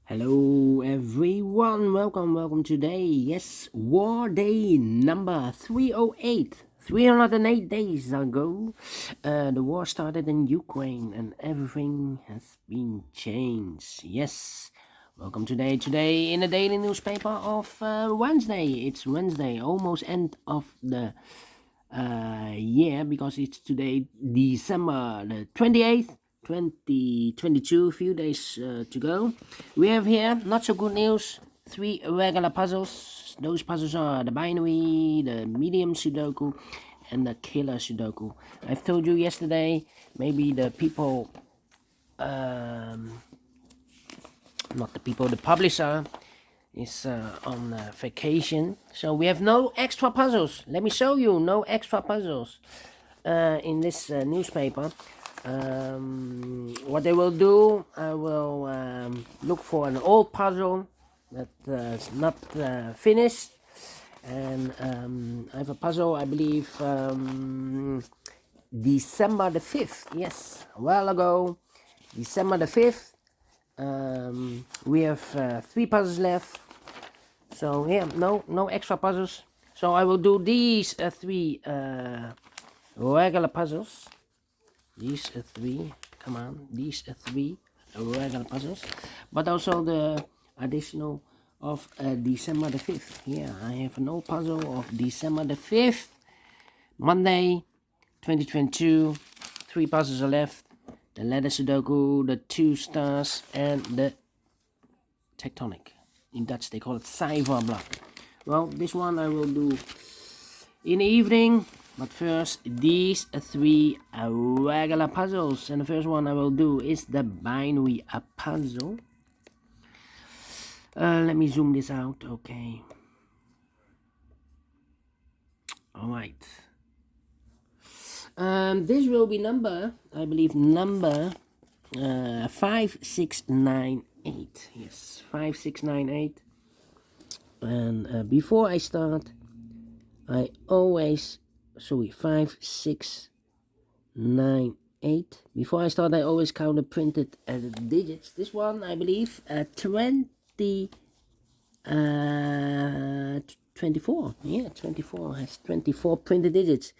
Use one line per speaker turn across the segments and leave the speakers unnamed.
Hello everyone, welcome today. Yes, war day number 308. 308 days ago, the war started in Ukraine and everything has been changed. Yes, welcome today in the daily newspaper of Wednesday. It's Wednesday, almost end of the year, because it's today December the 28th 2022, few days to go. We have here not so good news, 3 regular puzzles. Those puzzles are the binary, the medium Sudoku, and the killer Sudoku. I've told you yesterday, maybe the people, not the people, the publisher is on vacation, so we have no extra puzzles. Let me show you, no extra puzzles in this newspaper. What they will do, I will look for an old puzzle that is not finished, and I have a puzzle, I believe December the 5th, yes, a while ago, December the 5th. We have 3 puzzles left, so yeah, no extra puzzles. So I will do these 3 regular puzzles. These 3, come on, these 3 regular puzzles, but also the additional of December the 5th. Yeah, I have an old puzzle of December the 5th, Monday 2022. 3 puzzles are left: the letter Sudoku, the 2 stars, and the tectonic. In Dutch they call it cijferblad. Well, this one I will do in the evening, but first these 3 regular puzzles. And the first one I will do is the binary puzzle. Let me zoom this out. Okay, all right. This will be number, I believe, number 5698. Yes, 5698. And before I start, I always, 5698. Before I start, I always count the printed digits. This one, I believe, 24. Yeah, 24 has 24 printed digits.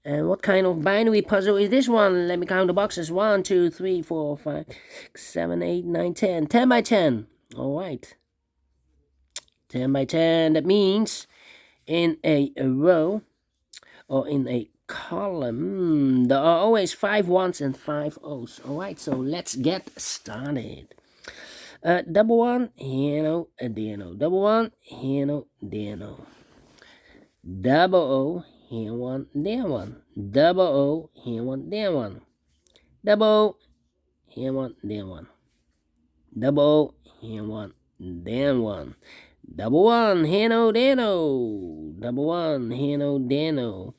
And what kind of binary puzzle is this one? Let me count the boxes. 1, 2, 3, 4, 5, 6, 7, 8, 9, 10. 10 by 10. All right. 10 by 10. That means in a row or in a column, there are always 5 ones and 5 O's. All right. So let's get started. Double 1, here no, there no. Double 1, here no, there no. Double O, here 1, there 1. Double O, here 1, there 1. Double O, here 1, there 1. Double O, here 1, there 1. Double 1, here no, there no. Double 1, here no, there no.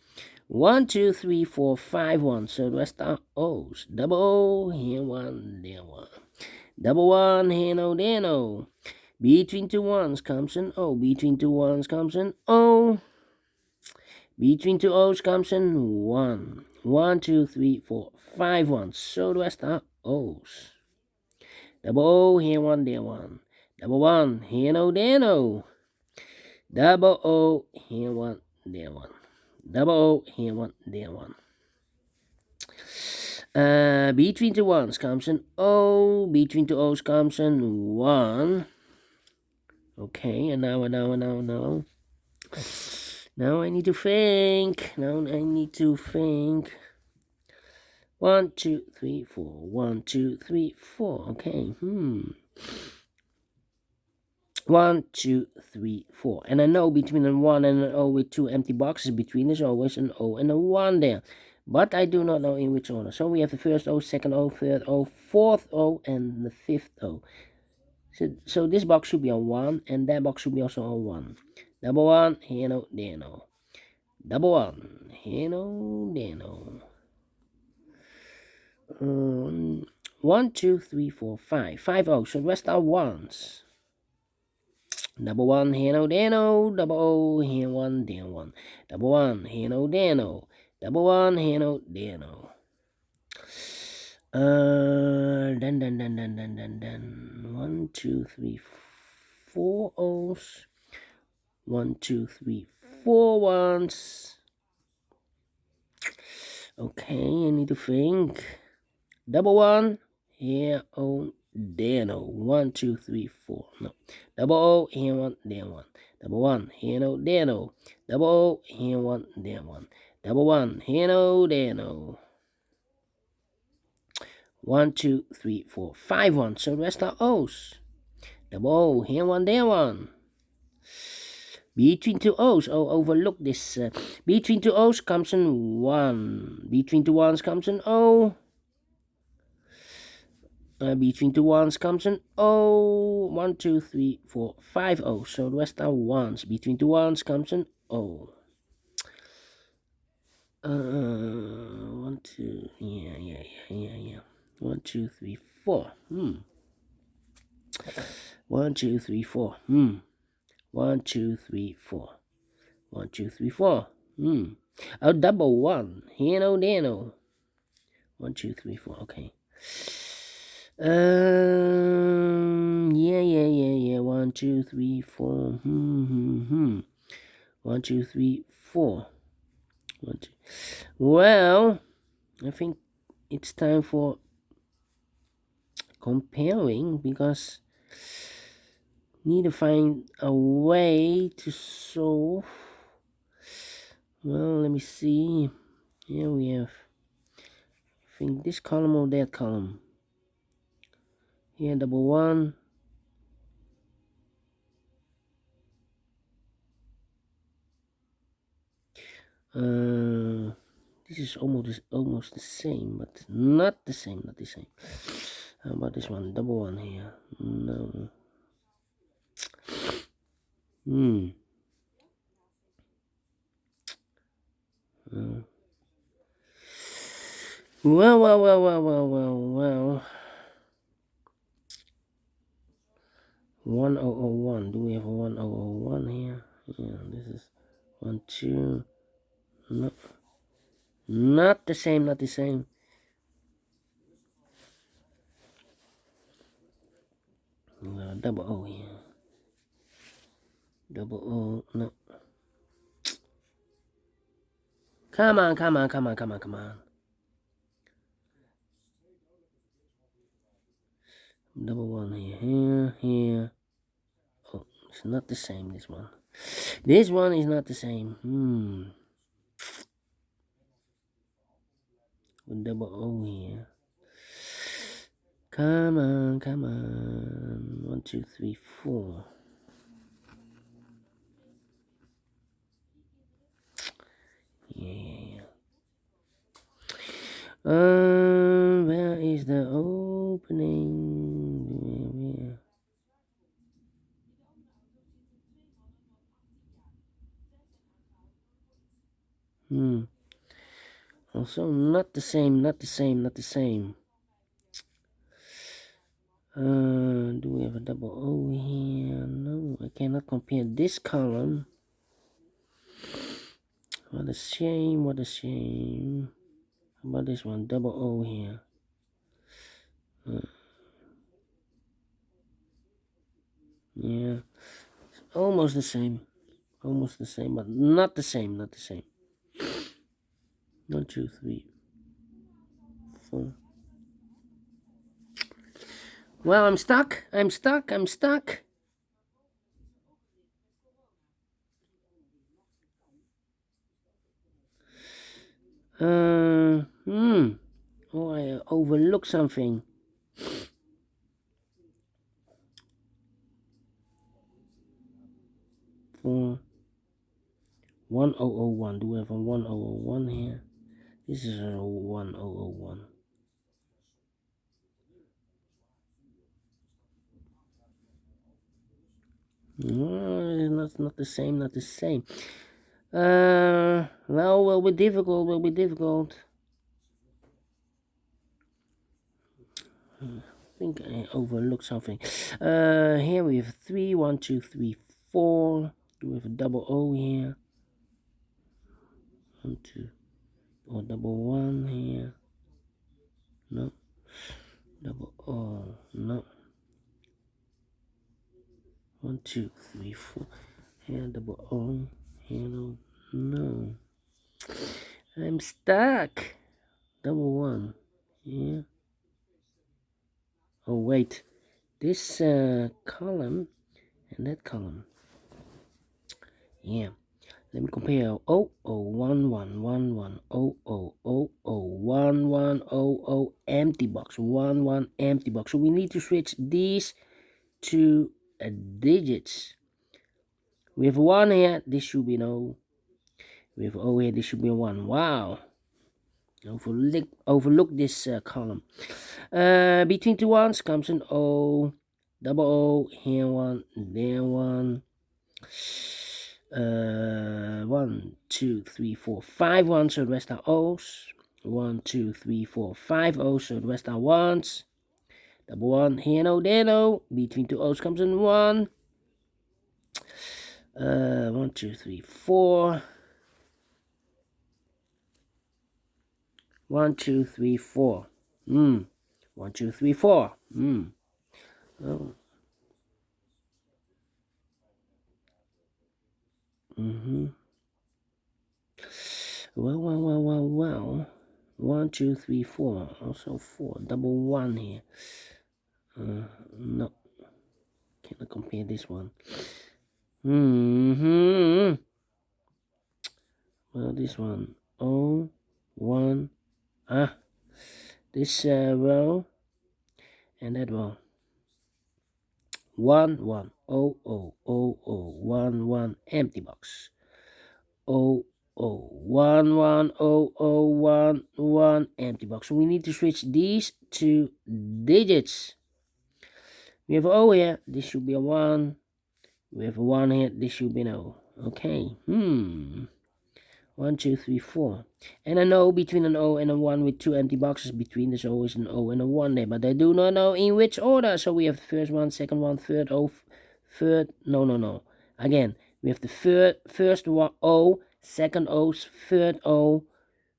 1, 2, 3, 4, 5 ones. So the rest are O's. Double O, here 1, there 1. Double 1, here no, there no. Between 2 ones comes an O. Between 2 ones comes an O. Between 2 O's comes an 1. 1, 2, 3, 4, 5 ones. So the rest are O's. Double O, here 1, there 1. Double 1, here no, there no. Double O, here 1, there 1. Double O, here 1, there 1. Between 2 ones comes an O. Between 2 O's comes an 1. Okay, and now. Now I need to think. 1, 2, 3, 4. 1, 2, 3, 4. Okay. 1, 2, 3, 4. And I know between a 1 and an O with 2 empty boxes between, there's always an O and a 1 there. But I do not know in which order. So we have the first O, second O, third O, fourth O, and the fifth O. So this box should be a 1, and that box should be also a 1. Double 1, here no, there no. Double 1, here no, there no. 1, 2, 3, 4, 5. 5 O's. So the rest are 1s. Double 1, here no, there no. Double O, here 1, there 1. Double 1, here no, there no. Double 1, here no, there no. Then. 1, 2, 3, 4 O's. 1, 2, 3, 4 ones. Okay, I need to think. Double one. Here, oh, there, no. 1, 2, 3, 4. No. Double O, here one, there one. Double one, here no, there no. Double O, here one, there one. Double one, here no, there no. 1, 2, 3, 4, 5 ones. So the rest are O's. Double O, here one, there one. Between two O's, oh, overlook this. Between two O's comes an 1. Between two ones comes an O. Between two ones comes an O. 1, 2, 3, 4, 5 O's. So the rest are ones. Between two ones comes an O. 1, 2, yeah. 1, 2, 3, 4. 1, 2, 3, 4. 1, 2, 3, 4. 1, 2, 3, 4. Oh, double one. Here no, there no. 1, 2, 3, 4. Okay. Yeah. 1, 2, 3, 4. 1, 2, 3, 4. 1, 2. Well, I think it's time for comparing because need to find a way to solve. Well, let me see. Here we have, I think, this column or that column. Here, double one. This is almost the same, but not the same. How about this one? Double one here. No. Well. 1001. Do we have a 1001 here? Yeah, this is 1, 2. No. Not the same. Double O here. Double O. No. Come on. Double one here. Oh, it's not the same, this one. This one is not the same. With double O here. Come on. 1, 2, 3, 4. Yeah. Where is the opening? Also not the same. Do we have a double O here? No, I cannot compare this column. What a shame. How about this one? Double O here. Yeah, it's almost the same, but not the same. 1, 2, 3, 4. Well, I'm stuck. Oh, I overlooked something. 4, 1001. Do we have a 1001 here? This is a 1001. No, it's not the same. Well, will be difficult. I think I overlooked something. Here we have 3, 1, 2, 3, 4. Do we have a double O here? 1, 2, or double 1 here? No. Double O, no. 1, 2, 3, 4. Here double O. Here no. I'm stuck. Double 1. Yeah. Oh wait. This column and that column. Yeah. Let me compare. 1 1 1 1 1 1 empty box 1 1 empty box. So we need to switch these two digits. We have 1 here. This should be an O. We have O here. This should be a 1. Wow. Overlook this column. Between two ones comes an O. Double O. Here 1. There 1. 1 2 3 4 5 ones, so the rest are O's. 1 2 3 4 5 O's, so the rest are ones. Double 1 here no there no. Between two O's comes in 1. 1 2 3 4. 1 2 3 4. 1 2 3 4. Oh. Well. 1 2 3 4. Also 4. Double 1 here. No. Cannot compare this one. Well, this one. 1. This row and that row. 1 1 1 1 empty box. 1 1 1 1 empty box. So we need to switch these two digits. We have O here. This should be a 1. We have a 1 here. This should be an O. Okay. 1 2 3 4. And I know between an O and a 1 with two empty boxes between, there's always an O and a 1 there, but I do not know in which order. So we have the first one, second one, third O, third. No. Again, we have the first one O, second O, third O,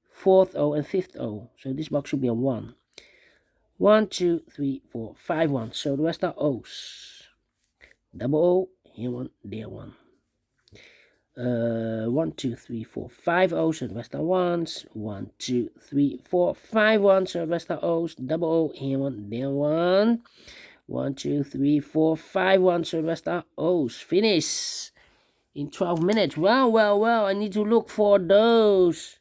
fourth O, and fifth O. So this box should be a 1. 1 2 3 4 5 1. So the rest are O's. Double O, here 1, there 1. 1 2 3 4 5 O's, so the rest are 1s. 1 2 3 4 5 1s, so the rest are O's. Double O, here 1, there 1. 1 2 3 4 5 1s, so the rest are O's. Finish in 12 minutes. Well, I need to look for those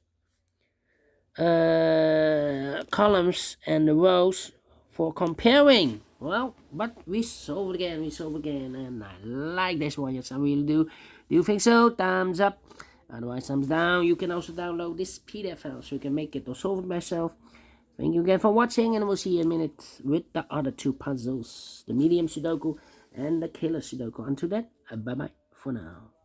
columns and the rows for comparing. Well, but we solved again, and I like this one. Yes, I really do. Do you think so? Thumbs up. Otherwise, thumbs down. You can also download this PDF file so you can make it or solve it myself. Thank you again for watching, and we'll see you in a minute with the other two puzzles, the medium Sudoku and the killer Sudoku. Until then, bye bye for now.